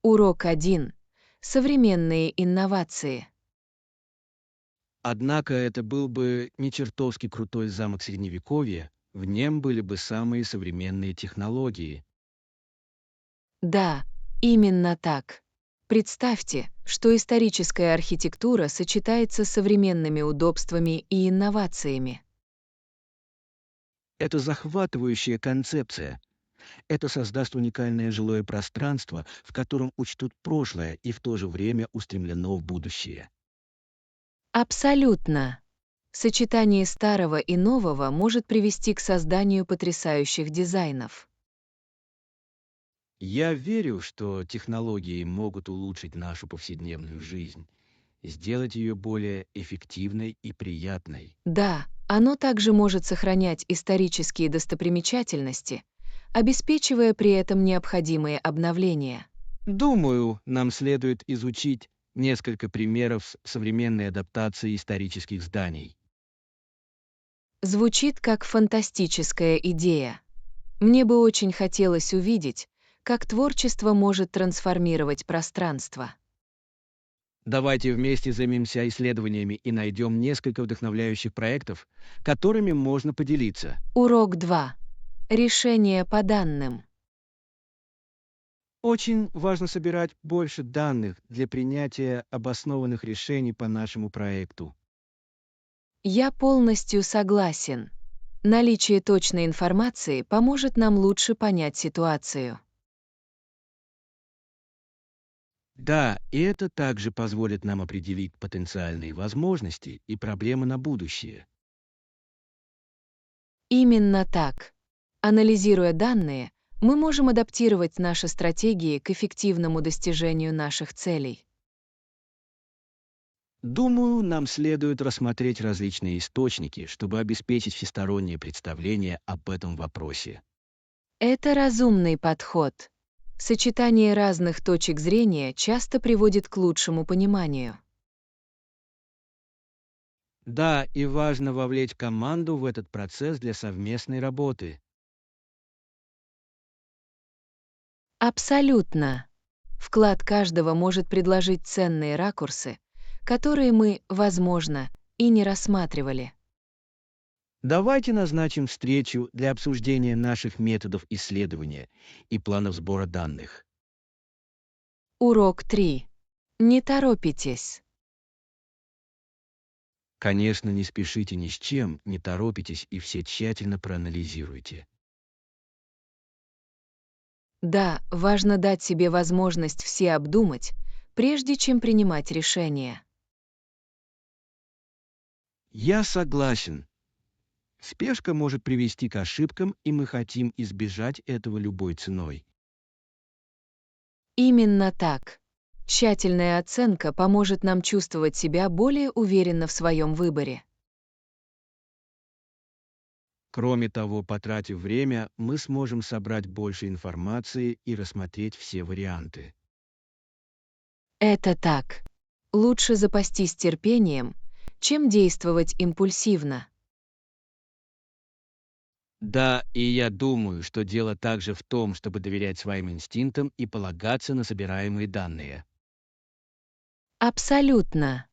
Урок 1. Современные инновации. Однако это был бы не чертовски крутой замок Средневековья, в нем были бы самые современные технологии. Да, именно так. Представьте, что историческая архитектура сочетается с современными удобствами и инновациями. Это захватывающая концепция. Это создаст уникальное жилое пространство, в котором учтут прошлое и в то же время устремлено в будущее. Абсолютно. Сочетание старого и нового может привести к созданию потрясающих дизайнов. Я верю, что технологии могут улучшить нашу повседневную жизнь, сделать ее более эффективной и приятной. Да, оно также может сохранять исторические достопримечательности, обеспечивая при этом необходимые обновления. Думаю, нам следует изучить несколько примеров современной адаптации исторических зданий. Звучит как фантастическая идея. Мне бы очень хотелось увидеть, как творчество может трансформировать пространство. Давайте вместе займемся исследованиями и найдем несколько вдохновляющих проектов, которыми можно поделиться. Урок 2. Решение по данным. Очень важно собирать больше данных для принятия обоснованных решений по нашему проекту. Я полностью согласен. Наличие точной информации поможет нам лучше понять ситуацию. Да, и это также позволит нам определить потенциальные возможности и проблемы на будущее. Именно так. Анализируя данные, мы можем адаптировать наши стратегии к эффективному достижению наших целей. Думаю, нам следует рассмотреть различные источники, чтобы обеспечить всестороннее представление об этом вопросе. Это разумный подход. Сочетание разных точек зрения часто приводит к лучшему пониманию. Да, и важно вовлечь команду в этот процесс для совместной работы. Абсолютно. Вклад каждого может предложить ценные ракурсы, которые мы, возможно, и не рассматривали. Давайте назначим встречу для обсуждения наших методов исследования и планов сбора данных. Урок 3. Не торопитесь. Конечно, не спешите ни с чем, не торопитесь и все тщательно проанализируйте. Да, важно дать себе возможность все обдумать, прежде чем принимать решение. Я согласен. Спешка может привести к ошибкам, и мы хотим избежать этого любой ценой. Именно так. Тщательная оценка поможет нам чувствовать себя более уверенно в своем выборе. Кроме того, потратив время, мы сможем собрать больше информации и рассмотреть все варианты. Это так. Лучше запастись терпением, чем действовать импульсивно. Да, и я думаю, что дело также в том, чтобы доверять своим инстинктам и полагаться на собираемые данные. Абсолютно.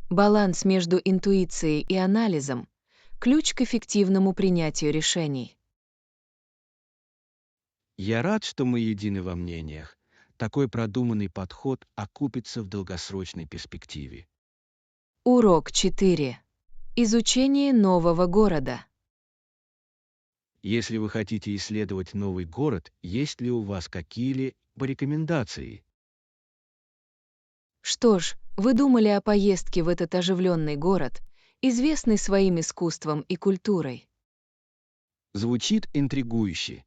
Баланс между интуицией и анализом — ключ к эффективному принятию решений. Я рад, что мы едины во мнениях. Такой продуманный подход окупится в долгосрочной перспективе. Урок 4. Изучение нового города. Если вы хотите исследовать новый город, есть ли у вас какие-либо рекомендации? Что ж, вы думали о поездке в этот оживленный город, известный своим искусством и культурой? Звучит интригующе.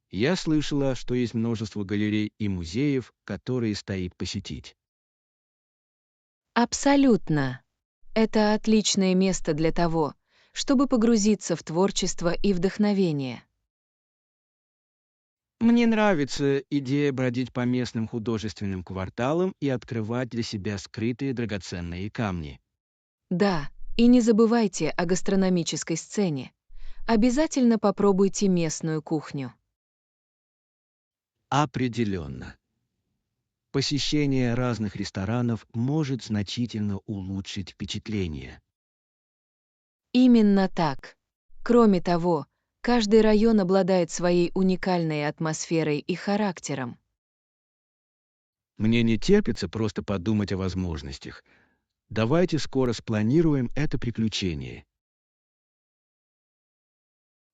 Я слышала, что есть множество галерей и музеев, которые стоит посетить. Абсолютно. Это отличное место для того, чтобы погрузиться в творчество и вдохновение. Мне нравится идея бродить по местным художественным кварталам и открывать для себя скрытые драгоценные камни. Да, и не забывайте о гастрономической сцене. Обязательно попробуйте местную кухню. Определенно. Посещение разных ресторанов может значительно улучшить впечатление. Именно так. Кроме того, каждый район обладает своей уникальной атмосферой и характером. Мне не терпится просто подумать о возможностях. Давайте скоро спланируем это приключение.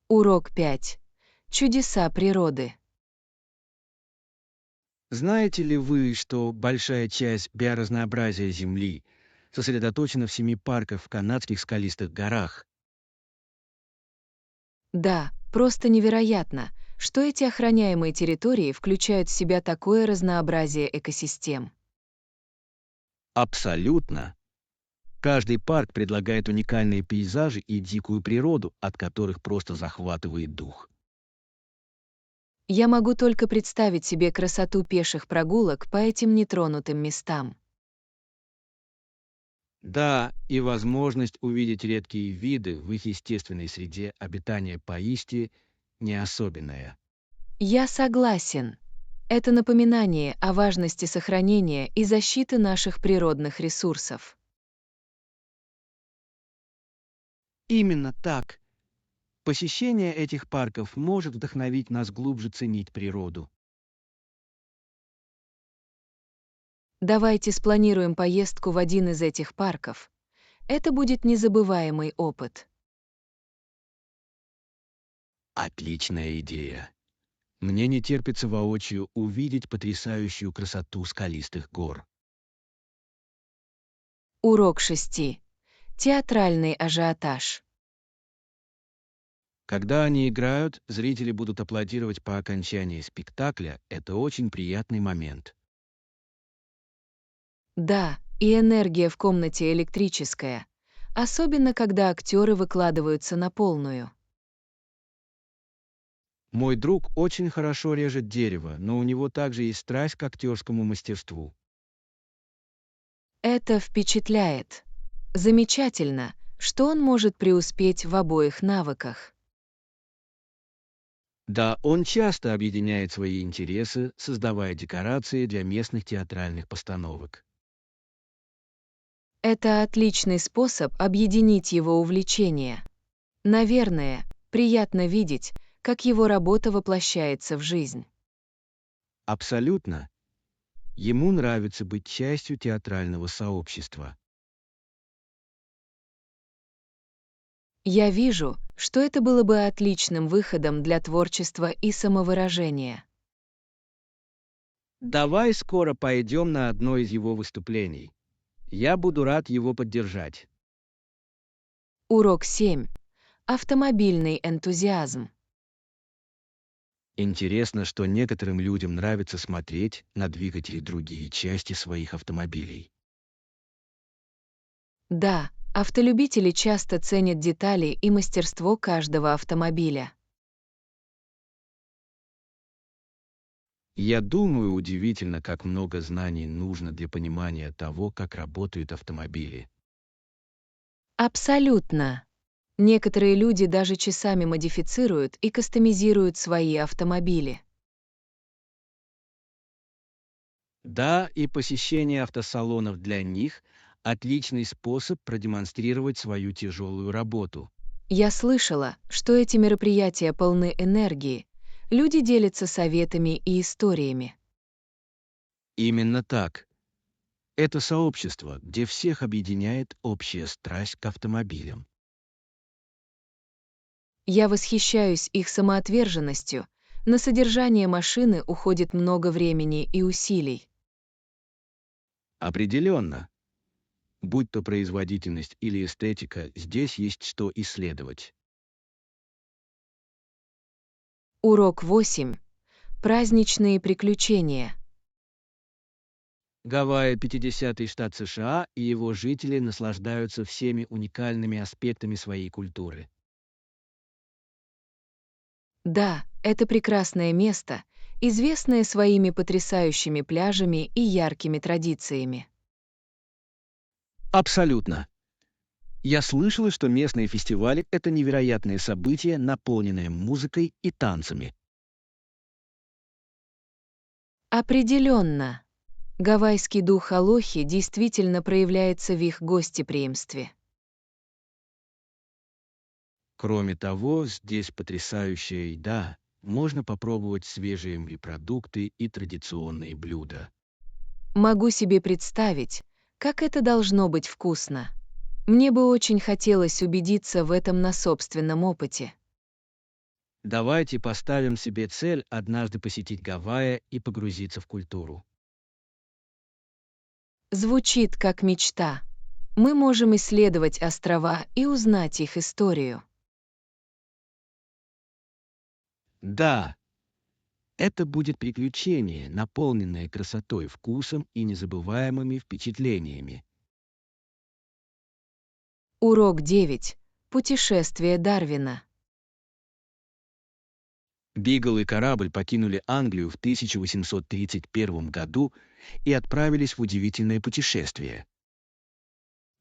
Урок 5. Чудеса природы. Знаете ли вы, что большая часть биоразнообразия Земли сосредоточена в 7 парках в канадских скалистых горах? Да, просто невероятно, что эти охраняемые территории включают в себя такое разнообразие экосистем. Абсолютно. Каждый парк предлагает уникальные пейзажи и дикую природу, от которых просто захватывает дух. Я могу только представить себе красоту пеших прогулок по этим нетронутым местам. Да, и возможность увидеть редкие виды в их естественной среде обитания поистине не особенная. Я согласен. Это напоминание о важности сохранения и защиты наших природных ресурсов. Именно так. Посещение этих парков может вдохновить нас глубже ценить природу. Давайте спланируем поездку в один из этих парков. Это будет незабываемый опыт. Отличная идея. Мне не терпится воочию увидеть потрясающую красоту скалистых гор. Урок 6. Театральный ажиотаж. Когда они играют, зрители будут аплодировать по окончании спектакля. Это очень приятный момент. Да, и энергия в комнате электрическая, особенно когда актеры выкладываются на полную. Мой друг очень хорошо режет дерево, но у него также есть страсть к актерскому мастерству. Это впечатляет. Замечательно, что он может преуспеть в обоих навыках. Да, он часто объединяет свои интересы, создавая декорации для местных театральных постановок. Это отличный способ объединить его увлечения. Наверное, приятно видеть, как его работа воплощается в жизнь. Абсолютно. Ему нравится быть частью театрального сообщества. Я вижу, что это было бы отличным выходом для творчества и самовыражения. Давай скоро пойдем на одно из его выступлений. Я буду рад его поддержать. Урок 7. Автомобильный энтузиазм. Интересно, что некоторым людям нравится смотреть на двигатели другие части своих автомобилей. Да, автолюбители часто ценят детали и мастерство каждого автомобиля. Я думаю, удивительно, как много знаний нужно для понимания того, как работают автомобили. Абсолютно. Некоторые люди даже часами модифицируют и кастомизируют свои автомобили. Да, и посещение автосалонов для них — отличный способ продемонстрировать свою тяжелую работу. Я слышала, что эти мероприятия полны энергии, люди делятся советами и историями. Именно так. Это сообщество, где всех объединяет общая страсть к автомобилям. Я восхищаюсь их самоотверженностью, на содержание машины уходит много времени и усилий. Определенно, будь то производительность или эстетика, здесь есть что исследовать. Урок 8. Праздничные приключения. Гавайи — 50-й штат США, и его жители наслаждаются всеми уникальными аспектами своей культуры. Да, это прекрасное место, известное своими потрясающими пляжами и яркими традициями. Абсолютно. Я слышала, что местные фестивали — это невероятное событие, наполненное музыкой и танцами. Определенно. Гавайский дух алохи действительно проявляется в их гостеприимстве. Кроме того, здесь потрясающая еда. Можно попробовать свежие морепродукты и традиционные блюда. Могу себе представить, как это должно быть вкусно. Мне бы очень хотелось убедиться в этом на собственном опыте. Давайте поставим себе цель однажды посетить Гавайи и погрузиться в культуру. Звучит как мечта. Мы можем исследовать острова и узнать их историю. Да, это будет приключение, наполненное красотой, вкусом и незабываемыми впечатлениями. Урок 9. Путешествие Дарвина. Бигл и корабль покинули Англию в 1831 году и отправились в удивительное путешествие.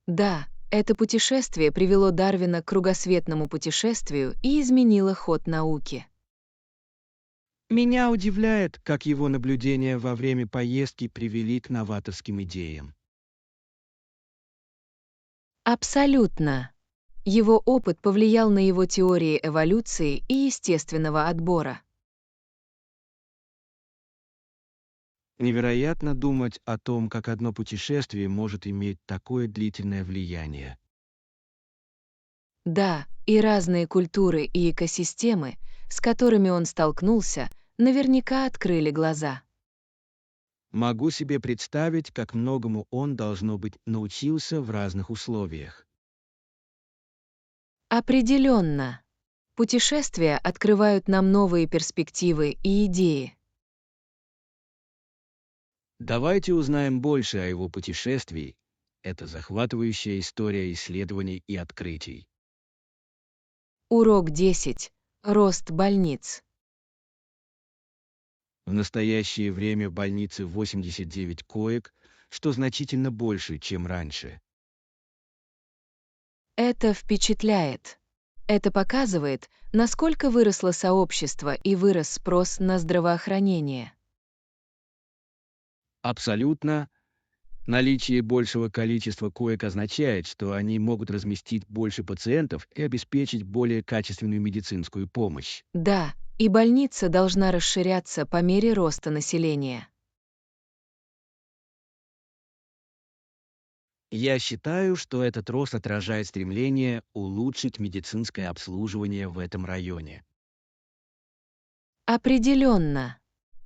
Да, это путешествие привело Дарвина к кругосветному путешествию и изменило ход науки. Меня удивляет, как его наблюдения во время поездки привели к новаторским идеям. Абсолютно. Его опыт повлиял на его теории эволюции и естественного отбора. Невероятно думать о том, как одно путешествие может иметь такое длительное влияние. Да, и разные культуры и экосистемы, с которыми он столкнулся, наверняка открыли глаза. Могу себе представить, как многому он, должно быть, научился в разных условиях. Определенно. Путешествия открывают нам новые перспективы и идеи. Давайте узнаем больше о его путешествии. Это захватывающая история исследований и открытий. Урок 10. Рост больниц. В настоящее время в больнице 89 коек, что значительно больше, чем раньше. Это впечатляет. Это показывает, насколько выросло сообщество и вырос спрос на здравоохранение. Абсолютно. Наличие большего количества коек означает, что они могут разместить больше пациентов и обеспечить более качественную медицинскую помощь. Да, и больница должна расширяться по мере роста населения. Я считаю, что этот рост отражает стремление улучшить медицинское обслуживание в этом районе. Определенно.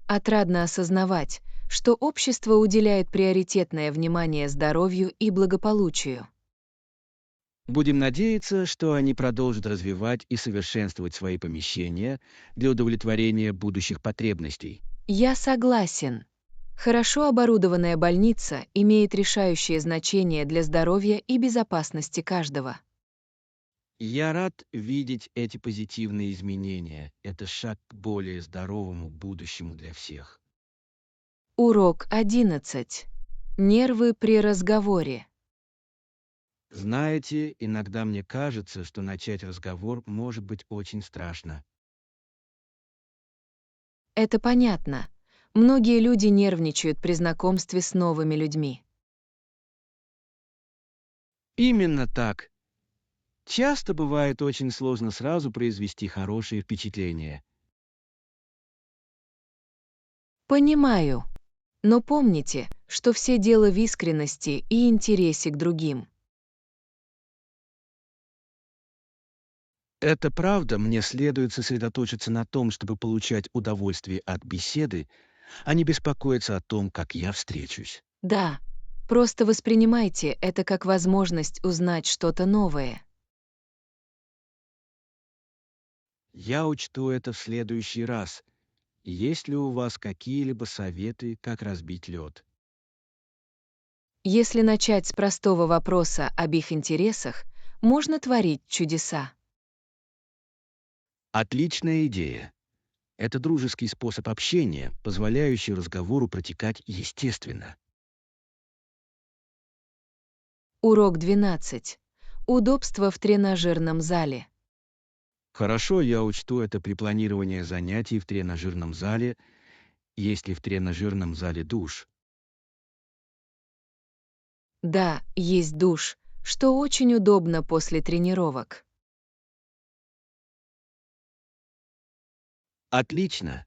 Отрадно осознавать, что общество уделяет приоритетное внимание здоровью и благополучию. Будем надеяться, что они продолжат развивать и совершенствовать свои помещения для удовлетворения будущих потребностей. Я согласен. Хорошо оборудованная больница имеет решающее значение для здоровья и безопасности каждого. Я рад видеть эти позитивные изменения. Это шаг к более здоровому будущему для всех. Урок 11. Нервы при разговоре. Знаете, иногда мне кажется, что начать разговор может быть очень страшно. Это понятно. Многие люди нервничают при знакомстве с новыми людьми. Именно так. Часто бывает очень сложно сразу произвести хорошее впечатление. Понимаю. Но помните, что все дело в искренности и интересе к другим. Это правда, мне следует сосредоточиться на том, чтобы получать удовольствие от беседы, а не беспокоиться о том, как я встречусь. Да, просто воспринимайте это как возможность узнать что-то новое. Я учту это в следующий раз. Есть ли у вас какие-либо советы, как разбить лед? Если начать с простого вопроса об их интересах, можно творить чудеса. Отличная идея. Это дружеский способ общения, позволяющий разговору протекать естественно. Урок 12. Удобство в тренажерном зале. Хорошо, я учту это при планировании занятий в тренажерном зале, есть ли в тренажерном зале душ. Да, есть душ, что очень удобно после тренировок. Отлично.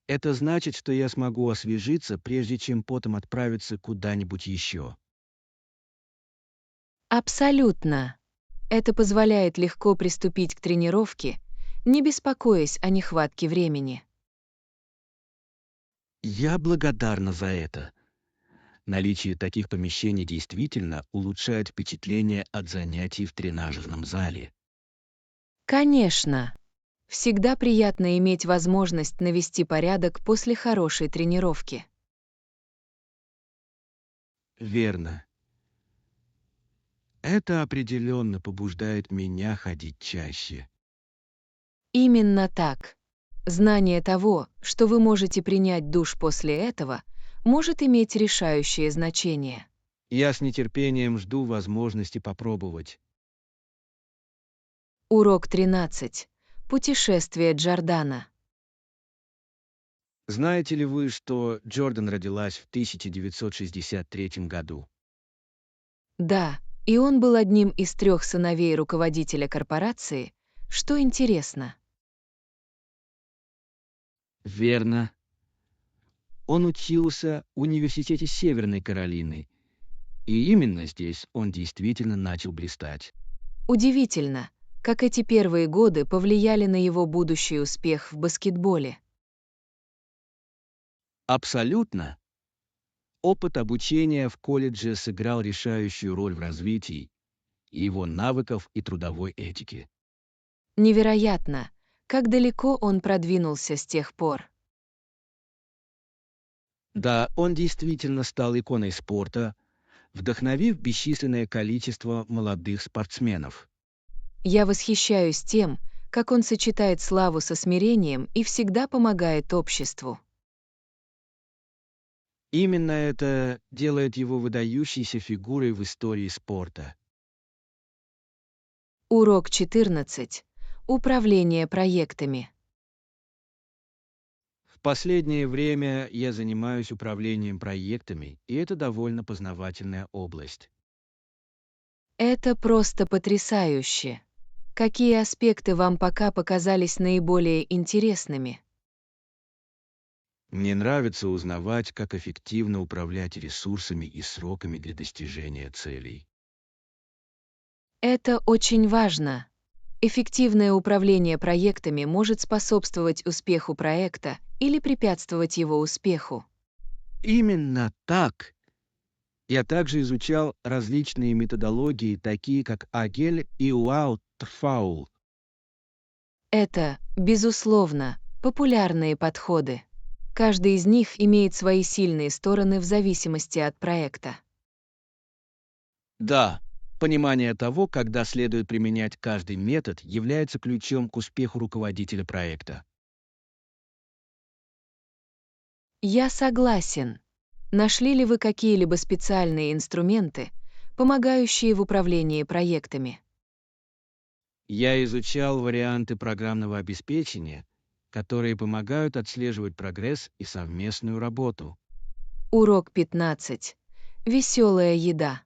Это значит, что я смогу освежиться, прежде чем потом отправиться куда-нибудь еще. Абсолютно. Это позволяет легко приступить к тренировке, не беспокоясь о нехватке времени. Я благодарна за это. Наличие таких помещений действительно улучшает впечатление от занятий в тренажерном зале. Конечно. Всегда приятно иметь возможность навести порядок после хорошей тренировки. Верно. Это определенно побуждает меня ходить чаще. Именно так. Знание того, что вы можете принять душ после этого, может иметь решающее значение. Я с нетерпением жду возможности попробовать. Урок 13. Путешествие Джордана. Знаете ли вы, что Джордан родилась в 1963 году? Да, и он был одним из 3 сыновей руководителя корпорации, что интересно. Верно. Он учился в Университете Северной Каролины, и именно здесь он действительно начал блистать. Удивительно, как эти первые годы повлияли на его будущий успех в баскетболе. Абсолютно. Опыт обучения в колледже сыграл решающую роль в развитии его навыков и трудовой этики. Невероятно, как далеко он продвинулся с тех пор. Да, он действительно стал иконой спорта, вдохновив бесчисленное количество молодых спортсменов. Я восхищаюсь тем, как он сочетает славу со смирением и всегда помогает обществу. Именно это делает его выдающейся фигурой в истории спорта. Урок 14. Управление проектами. В последнее время я занимаюсь управлением проектами, и это довольно познавательная область. Это просто потрясающе. Какие аспекты вам пока показались наиболее интересными? Мне нравится узнавать, как эффективно управлять ресурсами и сроками для достижения целей. Это очень важно. Эффективное управление проектами может способствовать успеху проекта или препятствовать его успеху. Именно так. Я также изучал различные методологии, такие как Агель и Уаутфаул. Это, безусловно, популярные подходы. Каждый из них имеет свои сильные стороны в зависимости от проекта. Да, понимание того, когда следует применять каждый метод, является ключом к успеху руководителя проекта. Я согласен. Нашли ли вы какие-либо специальные инструменты, помогающие в управлении проектами? Я изучал варианты программного обеспечения, которые помогают отслеживать прогресс и совместную работу. Урок 15. Веселая еда.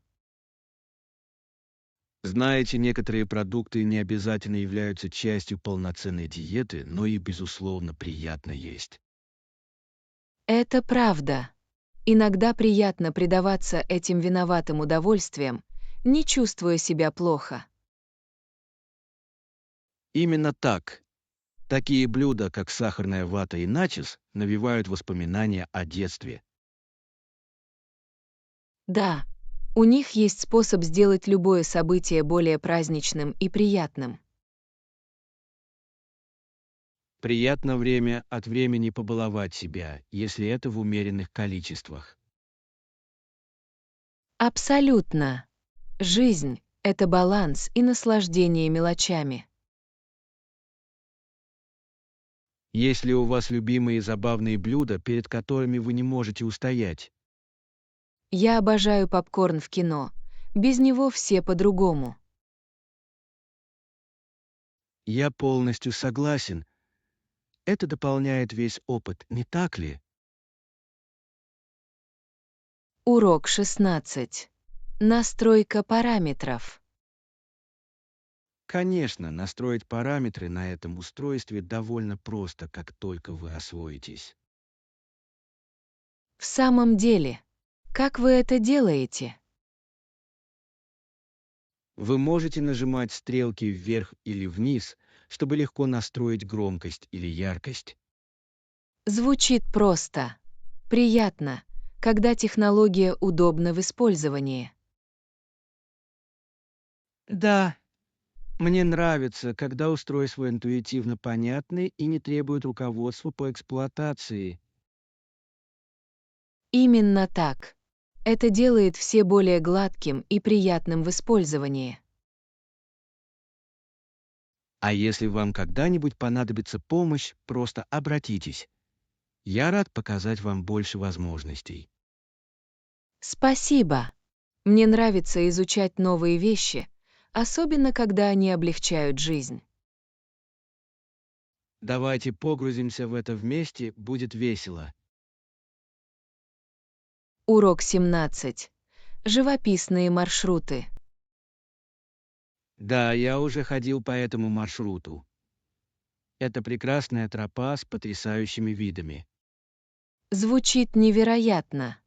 Знаете, некоторые продукты не обязательно являются частью полноценной диеты, но и, безусловно, приятно есть. Это правда. Иногда приятно предаваться этим виноватым удовольствиям, не чувствуя себя плохо. Именно так. Такие блюда, как сахарная вата и начос, навевают воспоминания о детстве. Да, у них есть способ сделать любое событие более праздничным и приятным. Приятно время от времени побаловать себя, если это в умеренных количествах. Абсолютно. Жизнь — это баланс и наслаждение мелочами. Есть ли у вас любимые забавные блюда, перед которыми вы не можете устоять? Я обожаю попкорн в кино. Без него все по-другому. Я полностью согласен. Это дополняет весь опыт, не так ли? Урок 16. Настройка параметров. Конечно, настроить параметры на этом устройстве довольно просто, как только вы освоитесь. В самом деле, как вы это делаете? Вы можете нажимать стрелки вверх или вниз, чтобы легко настроить громкость или яркость. Звучит просто. Приятно, когда технология удобна в использовании. Да, мне нравится, когда устройства интуитивно понятны и не требуют руководства по эксплуатации. Именно так. Это делает все более гладким и приятным в использовании. А если вам когда-нибудь понадобится помощь, просто обратитесь. Я рад показать вам больше возможностей. Спасибо. Мне нравится изучать новые вещи, особенно когда они облегчают жизнь. Давайте погрузимся в это вместе, будет весело. Урок 17. Живописные маршруты. Да, я уже ходил по этому маршруту. Это прекрасная тропа с потрясающими видами. Звучит невероятно.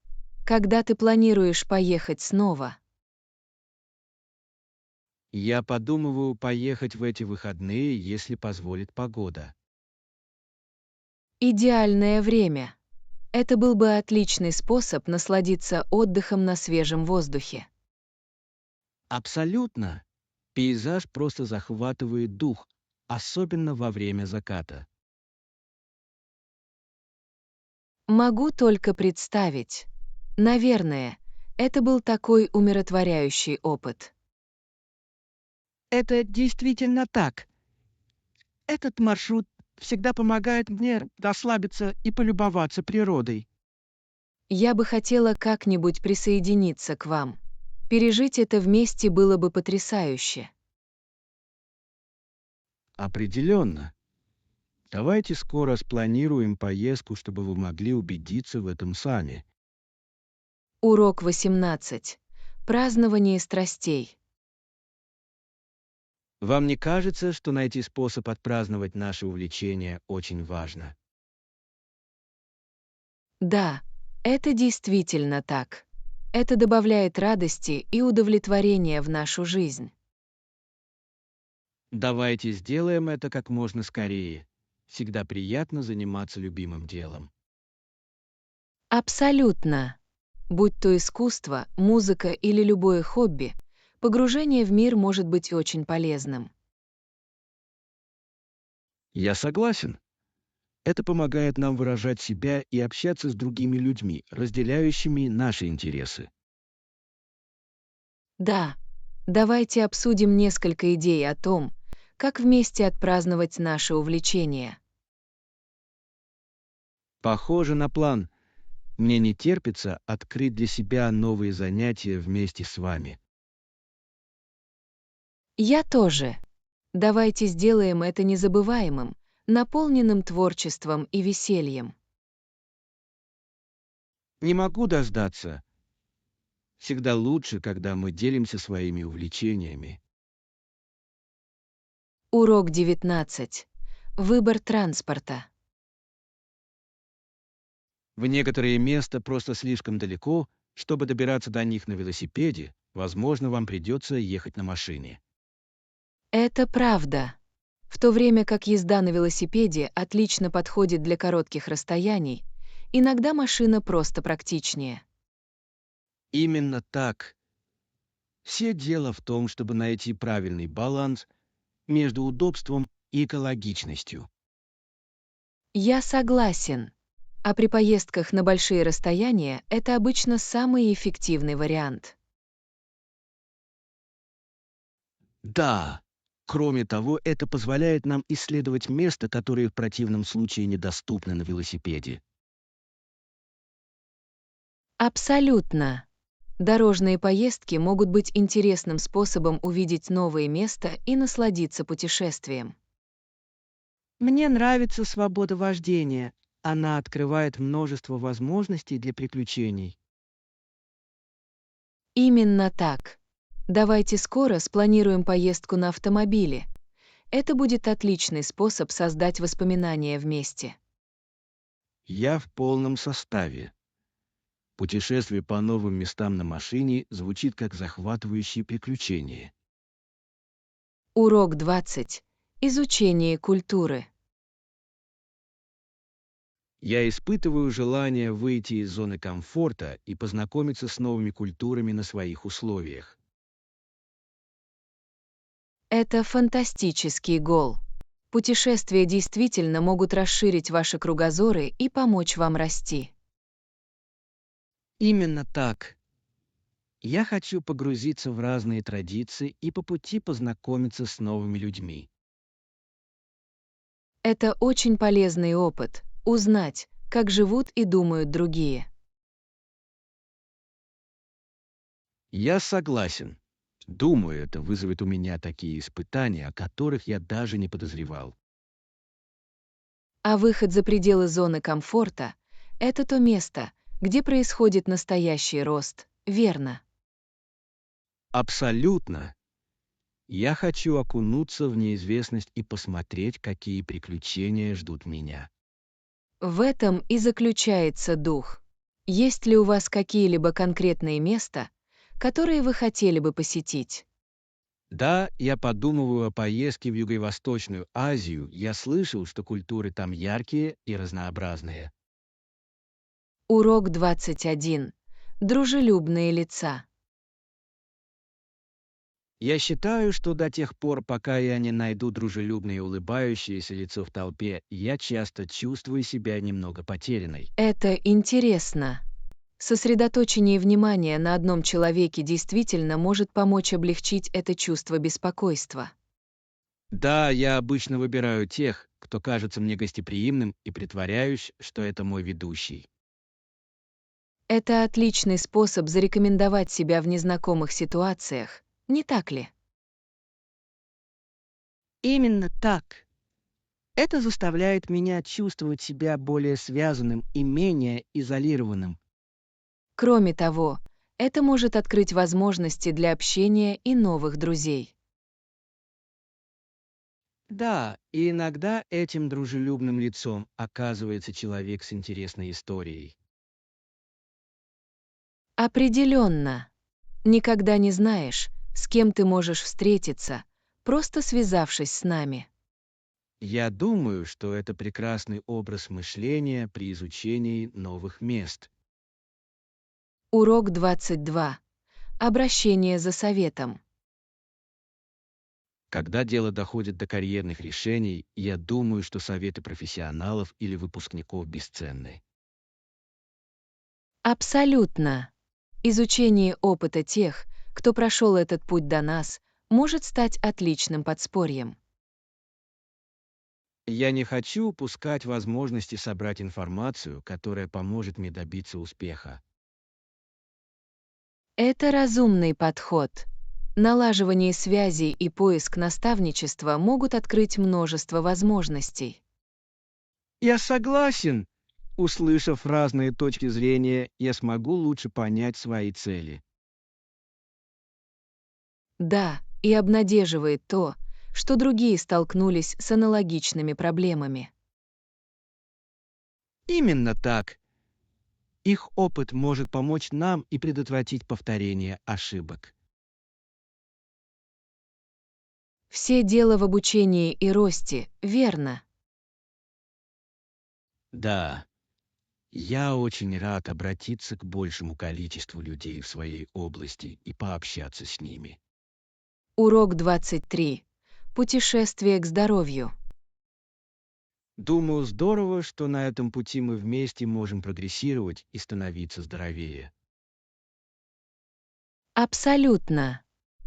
Когда ты планируешь поехать снова? Я подумываю поехать в эти выходные, если позволит погода. Идеальное время. Это был бы отличный способ насладиться отдыхом на свежем воздухе. Абсолютно. Пейзаж просто захватывает дух, особенно во время заката. Могу только представить. Наверное, это был такой умиротворяющий опыт. Это действительно так. Этот маршрут всегда помогает мне расслабиться и полюбоваться природой. Я бы хотела как-нибудь присоединиться к вам. Пережить это вместе было бы потрясающе. Определенно. Давайте скоро спланируем поездку, чтобы вы могли убедиться в этом сами. Урок 18. Празднование страстей. Вам не кажется, что найти способ отпраздновать наше увлечение очень важно? Да, это действительно так. Это добавляет радости и удовлетворения в нашу жизнь. Давайте сделаем это как можно скорее. Всегда приятно заниматься любимым делом. Абсолютно. Будь то искусство, музыка или любое хобби, погружение в мир может быть очень полезным. Я согласен. Это помогает нам выражать себя и общаться с другими людьми, разделяющими наши интересы. Да, давайте обсудим несколько идей о том, как вместе отпраздновать наше увлечение. Похоже на план. Мне не терпится открыть для себя новые занятия вместе с вами. Я тоже. Давайте сделаем это незабываемым, наполненным творчеством и весельем. Не могу дождаться. Всегда лучше, когда мы делимся своими увлечениями. Урок 19. Выбор транспорта. В некоторые места просто слишком далеко, чтобы добираться до них на велосипеде. Возможно, вам придется ехать на машине. Это правда. В то время как езда на велосипеде отлично подходит для коротких расстояний, иногда машина просто практичнее. Именно так. Все дело в том, чтобы найти правильный баланс между удобством и экологичностью. Я согласен. А при поездках на большие расстояния это обычно самый эффективный вариант. Да, кроме того, это позволяет нам исследовать места, которые в противном случае недоступны на велосипеде. Абсолютно. Дорожные поездки могут быть интересным способом увидеть новые места и насладиться путешествием. Мне нравится свобода вождения. Она открывает множество возможностей для приключений. Именно так. Давайте скоро спланируем поездку на автомобиле. Это будет отличный способ создать воспоминания вместе. Я в полном составе. Путешествие по новым местам на машине звучит как захватывающее приключение. Урок 20. Изучение культуры. Я испытываю желание выйти из зоны комфорта и познакомиться с новыми культурами на своих условиях. Это фантастический гол. Путешествия действительно могут расширить ваши кругозоры и помочь вам расти. Именно так. Я хочу погрузиться в разные традиции и по пути познакомиться с новыми людьми. Это очень полезный опыт — узнать, как живут и думают другие. Я согласен. Думаю, это вызовет у меня такие испытания, о которых я даже не подозревал. А выход за пределы зоны комфорта — это то место, где происходит настоящий рост, верно? Абсолютно. Я хочу окунуться в неизвестность и посмотреть, какие приключения ждут меня. В этом и заключается дух. Есть ли у вас какие-либо конкретные места, которые вы хотели бы посетить? Да, я подумываю о поездке в Юго-Восточную Азию. Я слышал, что культуры там яркие и разнообразные. Урок 21. Дружелюбные лица. Я считаю, что до тех пор, пока я не найду дружелюбное и улыбающееся лицо в толпе, я часто чувствую себя немного потерянной. Это интересно. Сосредоточение внимания на одном человеке действительно может помочь облегчить это чувство беспокойства. Да, я обычно выбираю тех, кто кажется мне гостеприимным, и притворяюсь, что это мой ведущий. Это отличный способ зарекомендовать себя в незнакомых ситуациях, не так ли? Именно так. Это заставляет меня чувствовать себя более связанным и менее изолированным. Кроме того, это может открыть возможности для общения и новых друзей. Да, и иногда этим дружелюбным лицом оказывается человек с интересной историей. Определенно. Никогда не знаешь, с кем ты можешь встретиться, просто связавшись с нами. Я думаю, что это прекрасный образ мышления при изучении новых мест. Урок 22. Обращение за советом. Когда дело доходит до карьерных решений, я думаю, что советы профессионалов или выпускников бесценны. Абсолютно. Изучение опыта тех, кто прошел этот путь до нас, может стать отличным подспорьем. Я не хочу упускать возможности собрать информацию, которая поможет мне добиться успеха. Это разумный подход. Налаживание связей и поиск наставничества могут открыть множество возможностей. Я согласен. Услышав разные точки зрения, я смогу лучше понять свои цели. Да, и обнадеживает то, что другие столкнулись с аналогичными проблемами. Именно так. Их опыт может помочь нам и предотвратить повторение ошибок. Все дело в обучении и росте, верно? Да, я очень рад обратиться к большему количеству людей в своей области и пообщаться с ними. Урок 23. Путешествие к здоровью. Думаю, здорово, что на этом пути мы вместе можем прогрессировать и становиться здоровее. Абсолютно.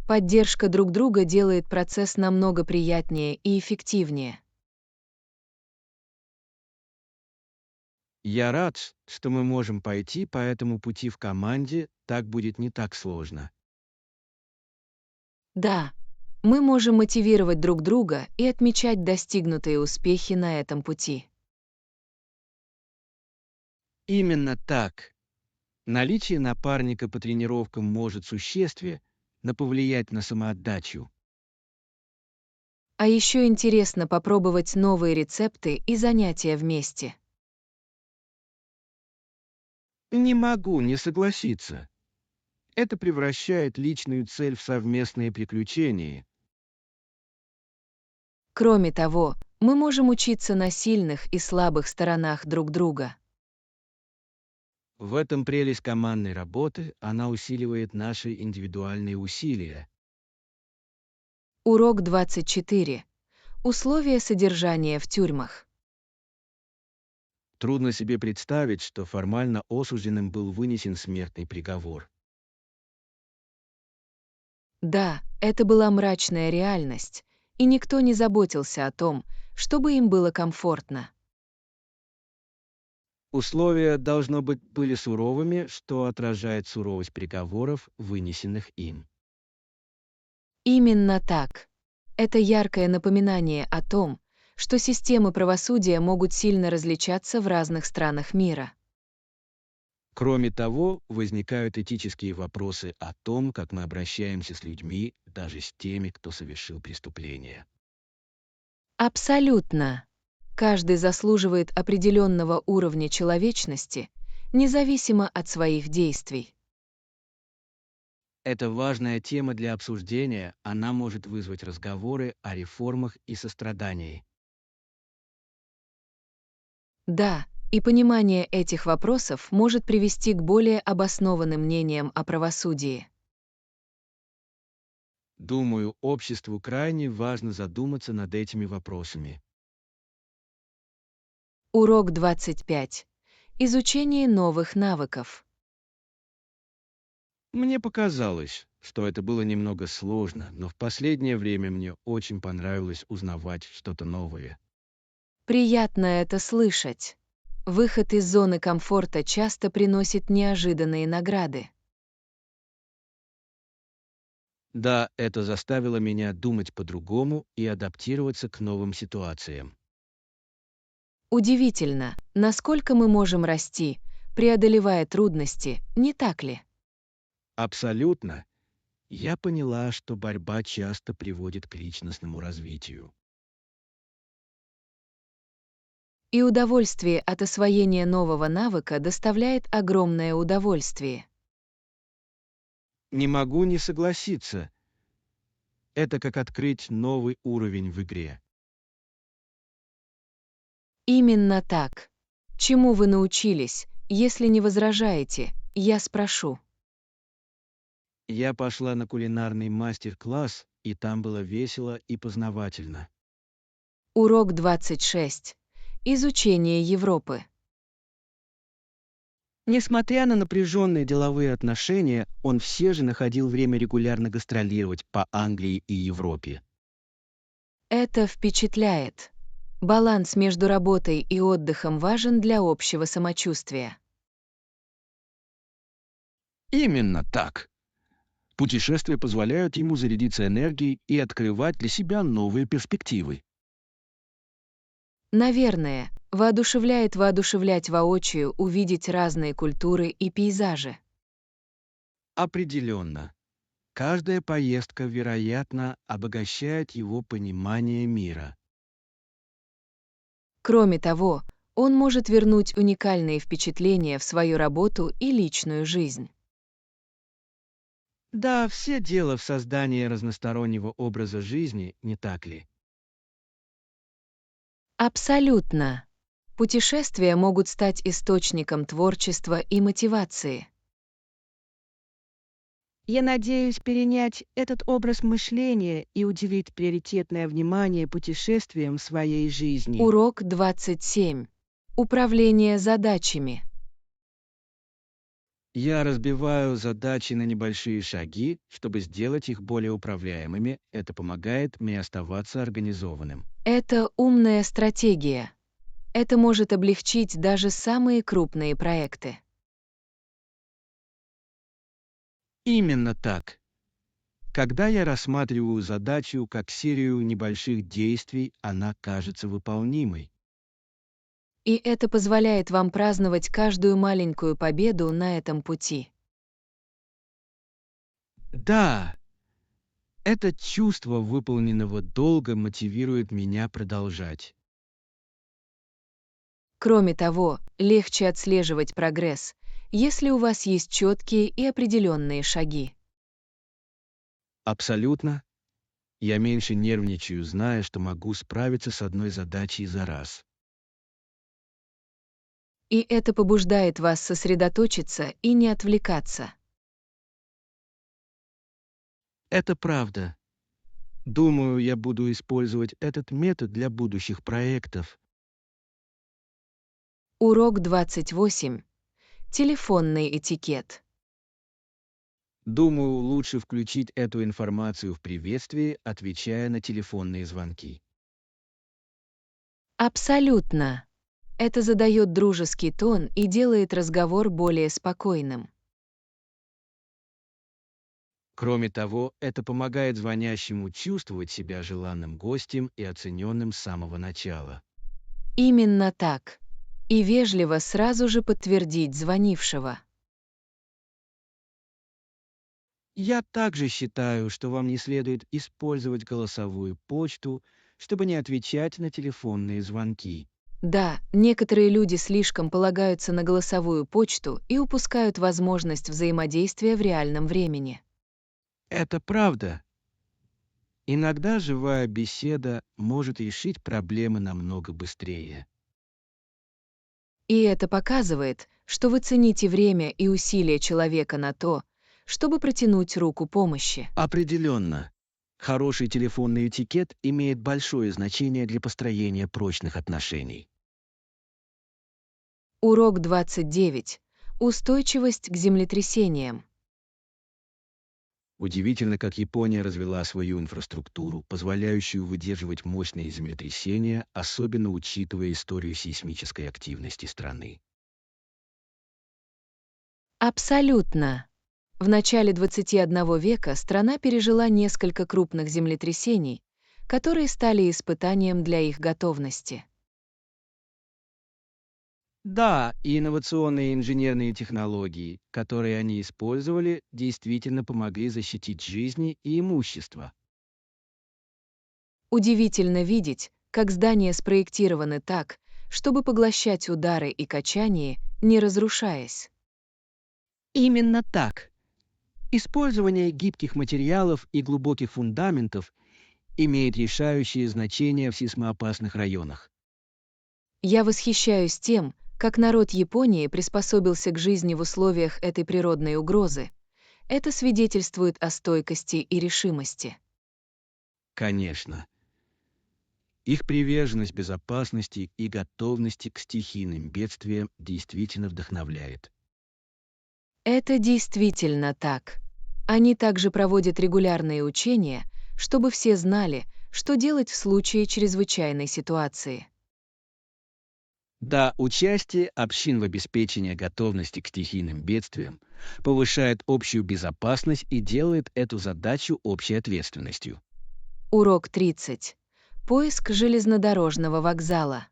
Поддержка друг друга делает процесс намного приятнее и эффективнее. Я рад, что мы можем пойти по этому пути в команде, так будет не так сложно. Да, мы можем мотивировать друг друга и отмечать достигнутые успехи на этом пути. Именно так. Наличие напарника по тренировкам может существенно повлиять на самоотдачу. А еще интересно попробовать новые рецепты и занятия вместе. Не могу не согласиться. Это превращает личную цель в совместные приключения. Кроме того, мы можем учиться на сильных и слабых сторонах друг друга. В этом прелесть командной работы, она усиливает наши индивидуальные усилия. Урок 24. Условия содержания в тюрьмах. Трудно себе представить, что формально осужденным был вынесен смертный приговор. Да, это была мрачная реальность, и никто не заботился о том, чтобы им было комфортно. Условия, должно быть, были суровыми, что отражает суровость приговоров, вынесенных им. Именно так. Это яркое напоминание о том, что системы правосудия могут сильно различаться в разных странах мира. Кроме того, возникают этические вопросы о том, как мы обращаемся с людьми, даже с теми, кто совершил преступление. Абсолютно. Каждый заслуживает определенного уровня человечности, независимо от своих действий. Это важная тема для обсуждения, она может вызвать разговоры о реформах и сострадании. Да, и понимание этих вопросов может привести к более обоснованным мнениям о правосудии. Думаю, обществу крайне важно задуматься над этими вопросами. Урок 25. Изучение новых навыков. Мне показалось, что это было немного сложно, но в последнее время мне очень понравилось узнавать что-то новое. Приятно это слышать. Выход из зоны комфорта часто приносит неожиданные награды. Да, это заставило меня думать по-другому и адаптироваться к новым ситуациям. Удивительно, насколько мы можем расти, преодолевая трудности, не так ли? Абсолютно. Я поняла, что борьба часто приводит к личностному развитию. И удовольствие от освоения нового навыка доставляет огромное удовольствие. Не могу не согласиться. Это как открыть новый уровень в игре. Именно так. Чему вы научились, если не возражаете, я спрошу. Я пошла на кулинарный мастер-класс, и там было весело и познавательно. Урок 26. Изучение Европы. Несмотря на напряженные деловые отношения, он все же находил время регулярно гастролировать по Англии и Европе. Это впечатляет. Баланс между работой и отдыхом важен для общего самочувствия. Именно так. Путешествия позволяют ему зарядиться энергией и открывать для себя новые перспективы. Наверное, воодушевляет воодушевлять воочию увидеть разные культуры и пейзажи. Определенно. Каждая поездка, вероятно, обогащает его понимание мира. Кроме того, он может вернуть уникальные впечатления в свою работу и личную жизнь. Да, все дело в создании разностороннего образа жизни, не так ли? Абсолютно. Путешествия могут стать источником творчества и мотивации. Я надеюсь перенять этот образ мышления и уделить приоритетное внимание путешествиям в своей жизни. Урок 27. Управление задачами. Я разбиваю задачи на небольшие шаги, чтобы сделать их более управляемыми. Это помогает мне оставаться организованным. Это умная стратегия. Это может облегчить даже самые крупные проекты. Именно так. Когда я рассматриваю задачу как серию небольших действий, она кажется выполнимой. И это позволяет вам праздновать каждую маленькую победу на этом пути. Да, это чувство выполненного долга мотивирует меня продолжать. Кроме того, легче отслеживать прогресс, если у вас есть четкие и определенные шаги. Абсолютно. Я меньше нервничаю, зная, что могу справиться с одной задачей за раз. И это побуждает вас сосредоточиться и не отвлекаться. Это правда. Думаю, я буду использовать этот метод для будущих проектов. Урок 28. Телефонный этикет. Думаю, лучше включить эту информацию в приветствии, отвечая на телефонные звонки. Абсолютно. Это задает дружеский тон и делает разговор более спокойным. Кроме того, это помогает звонящему чувствовать себя желанным гостем и оцененным с самого начала. Именно так. И вежливо сразу же подтвердить звонившего. Я также считаю, что вам не следует использовать голосовую почту, чтобы не отвечать на телефонные звонки. Да, некоторые люди слишком полагаются на голосовую почту и упускают возможность взаимодействия в реальном времени. Это правда. Иногда живая беседа может решить проблемы намного быстрее. И это показывает, что вы цените время и усилия человека на то, чтобы протянуть руку помощи. Определенно. Хороший телефонный этикет имеет большое значение для построения прочных отношений. Урок 29. Устойчивость к землетрясениям. Удивительно, как Япония развела свою инфраструктуру, позволяющую выдерживать мощные землетрясения, особенно учитывая историю сейсмической активности страны. Абсолютно. В начале 21 века страна пережила несколько крупных землетрясений, которые стали испытанием для их готовности. Да, и инновационные инженерные технологии, которые они использовали, действительно помогли защитить жизни и имущество. Удивительно видеть, как здания спроектированы так, чтобы поглощать удары и качания, не разрушаясь. Именно так. Использование гибких материалов и глубоких фундаментов имеет решающее значение в сейсмоопасных районах. Я восхищаюсь тем, как народ Японии приспособился к жизни в условиях этой природной угрозы. Это свидетельствует о стойкости и решимости. Конечно. Их приверженность безопасности и готовности к стихийным бедствиям действительно вдохновляет. Это действительно так. Они также проводят регулярные учения, чтобы все знали, что делать в случае чрезвычайной ситуации. Да, участие общин в обеспечении готовности к стихийным бедствиям повышает общую безопасность и делает эту задачу общей ответственностью. Урок 30. Поиск железнодорожного вокзала.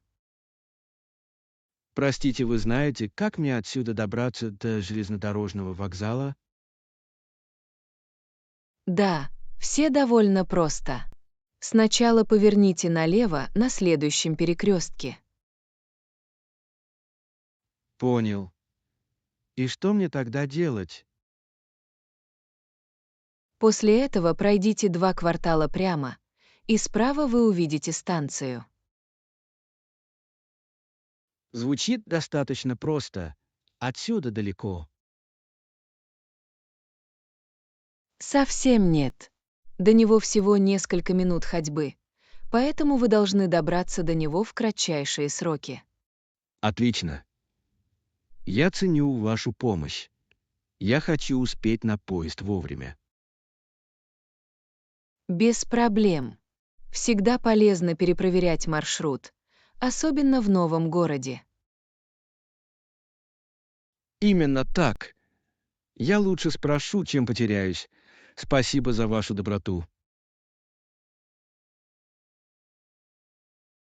Простите, вы знаете, как мне отсюда добраться до железнодорожного вокзала? Да, все довольно просто. Сначала поверните налево на следующем перекрестке. Понял. И что мне тогда делать? После этого пройдите 2 квартала прямо, и справа вы увидите станцию. Звучит достаточно просто. Отсюда далеко. Совсем нет. До него всего несколько минут ходьбы, поэтому вы должны добраться до него в кратчайшие сроки. Отлично. Я ценю вашу помощь. Я хочу успеть на поезд вовремя. Без проблем. Всегда полезно перепроверять маршрут, особенно в новом городе. Именно так. Я лучше спрошу, чем потеряюсь. Спасибо за вашу доброту.